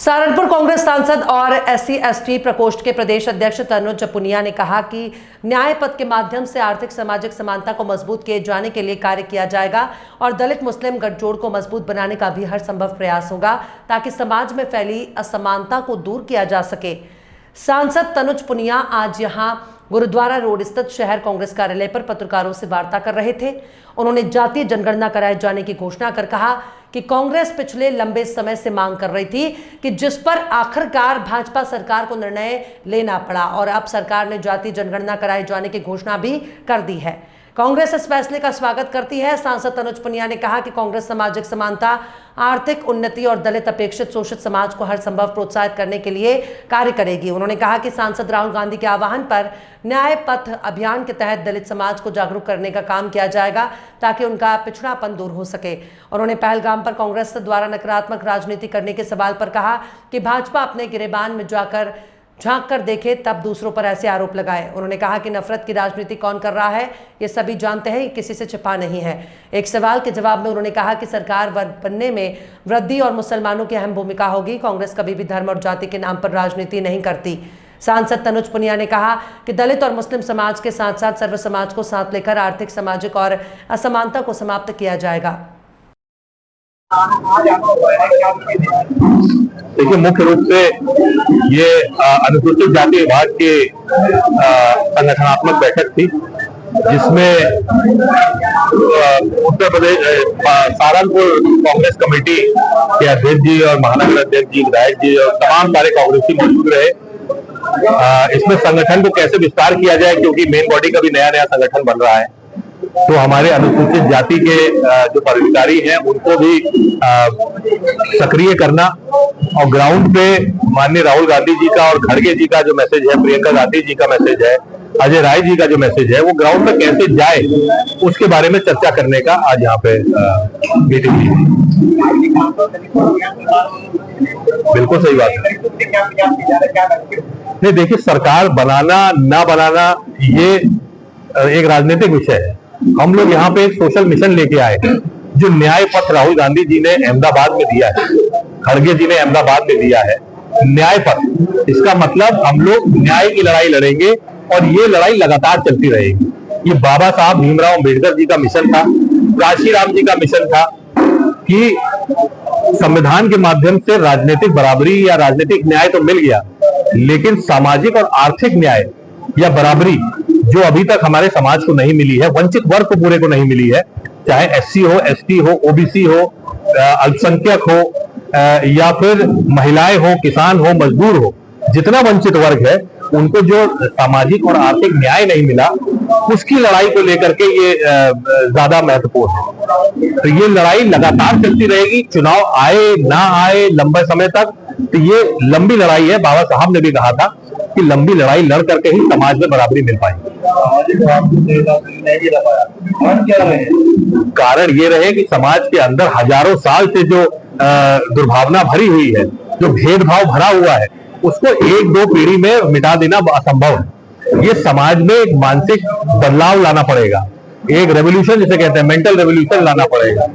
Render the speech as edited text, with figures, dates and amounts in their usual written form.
सहारनपुर कांग्रेस सांसद और SC/ST प्रकोष्ठ के प्रदेश अध्यक्ष तनुज पुनिया ने कहा कि न्याय पथ के माध्यम से आर्थिक सामाजिक समानता को मजबूत किए जाने के लिए कार्य किया जाएगा और दलित मुस्लिम गठजोड़ को मजबूत बनाने का भी हर संभव प्रयास होगा ताकि समाज में फैली असमानता को दूर किया जा सके। सांसद तनुज पुनिया आज यहां गुरुद्वारा रोड स्थित शहर कांग्रेस कार्यालय पर पत्रकारों से वार्ता कर रहे थे। उन्होंने जातीय जनगणना कराए जाने की घोषणा कर कहा कि कांग्रेस पिछले लंबे समय से मांग कर रही थी कि जिस पर आखिरकार भाजपा सरकार को निर्णय लेना पड़ा और अब सरकार ने जातीय जनगणना कराए जाने की घोषणा भी कर दी है। कांग्रेस इस फैसले का स्वागत करती है। सांसद तनुज पुनिया ने कहा कि कांग्रेस सामाजिक समानता, आर्थिक उन्नति और दलित अपेक्षित शोषित समाज को हर संभव प्रोत्साहित करने के लिए कार्य करेगी। उन्होंने कहा कि सांसद राहुल गांधी के आह्वान पर न्याय पथ अभियान के तहत दलित समाज को जागरूक करने का काम किया जाएगा ताकि उनका पिछड़ापन दूर हो सके। उन्होंने पहलगाम पर कांग्रेस द्वारा नकारात्मक राजनीति करने के सवाल पर कहा कि भाजपा अपने गिरेबान में जाकर झांक कर देखे तब दूसरों पर ऐसे आरोप लगाए। उन्होंने कहा कि नफरत की राजनीति कौन कर रहा है ये सभी जानते हैं, ये किसी से छिपा नहीं है। एक सवाल के जवाब में उन्होंने कहा कि सरकार बनने में वृद्धि और मुसलमानों की अहम भूमिका होगी। कांग्रेस कभी भी धर्म और जाति के नाम पर राजनीति नहीं करती। सांसद तनुज पुनिया ने कहा कि दलित और मुस्लिम समाज के साथ साथ सर्व समाज को साथ लेकर आर्थिक, सामाजिक और असमानता को समाप्त किया जाएगा। देखिए, मुख्य रूप से ये अनुसूचित जाति विभाग की संगठनात्मक बैठक थी जिसमें उत्तर प्रदेश सहारनपुर कांग्रेस कमेटी के अध्यक्ष जी और महानगर अध्यक्ष जी, विधायक जी और तमाम सारे कांग्रेसी मौजूद रहे। इसमें संगठन को कैसे विस्तार किया जाए, क्योंकि मेन बॉडी का भी नया संगठन बन रहा है, तो हमारे अनुसूचित जाति के जो पदाधिकारी हैं उनको भी सक्रिय करना और ग्राउंड पे माननीय राहुल गांधी जी का और खड़गे जी का जो मैसेज है, प्रियंका गांधी जी का मैसेज है, अजय राय जी का जो मैसेज है, वो ग्राउंड पे कैसे जाए उसके बारे में चर्चा करने का आज यहाँ पे मीटिंग हुई। बिल्कुल सही बात है। नहीं, देखिए, सरकार बनाना ना बनाना ये एक राजनीतिक विषय है। हम लोग यहाँ पे एक सोशल मिशन लेके आए हैं जो न्याय पथ राहुल गांधी जी ने अहमदाबाद में दिया है, खड़गे जी ने अहमदाबाद में दिया है। न्याय पथ, इसका मतलब हम लोग न्याय की लड़ाई लड़ेंगे और ये लड़ाई लगातार चलती रहेगी। ये बाबा साहब भीमराव अम्बेडकर जी का मिशन था, काशीराम जी का मिशन था कि संविधान के माध्यम से राजनीतिक बराबरी या राजनीतिक न्याय तो मिल गया, लेकिन सामाजिक और आर्थिक न्याय या बराबरी जो अभी तक हमारे समाज को नहीं मिली है, वंचित वर्ग को पूरे को नहीं मिली है, चाहे SC हो, ST हो, OBC हो, अल्पसंख्यक हो या फिर महिलाएं हो, किसान हो, मजदूर हो, जितना वंचित वर्ग है उनको जो सामाजिक और आर्थिक न्याय नहीं मिला, उसकी लड़ाई को लेकर के ये ज्यादा महत्वपूर्ण है। तो ये लड़ाई लगातार चलती रहेगी, चुनाव आए ना आए लंबे समय तक, तो ये लंबी लड़ाई है। बाबा साहब ने भी कहा था कि लंबी लड़ाई लड़ करके ही समाज में बराबरी मिल पाएगी। कारण ये रहे कि समाज के अंदर हजारों साल से जो दुर्भावना भरी हुई है, जो भेदभाव भरा हुआ है, उसको एक दो पीढ़ी में मिटा देना असंभव है। ये समाज में एक मानसिक बदलाव लाना पड़ेगा, एक रेवोल्यूशन जिसे कहते हैं, मेंटल रेवोल्यूशन लाना पड़ेगा।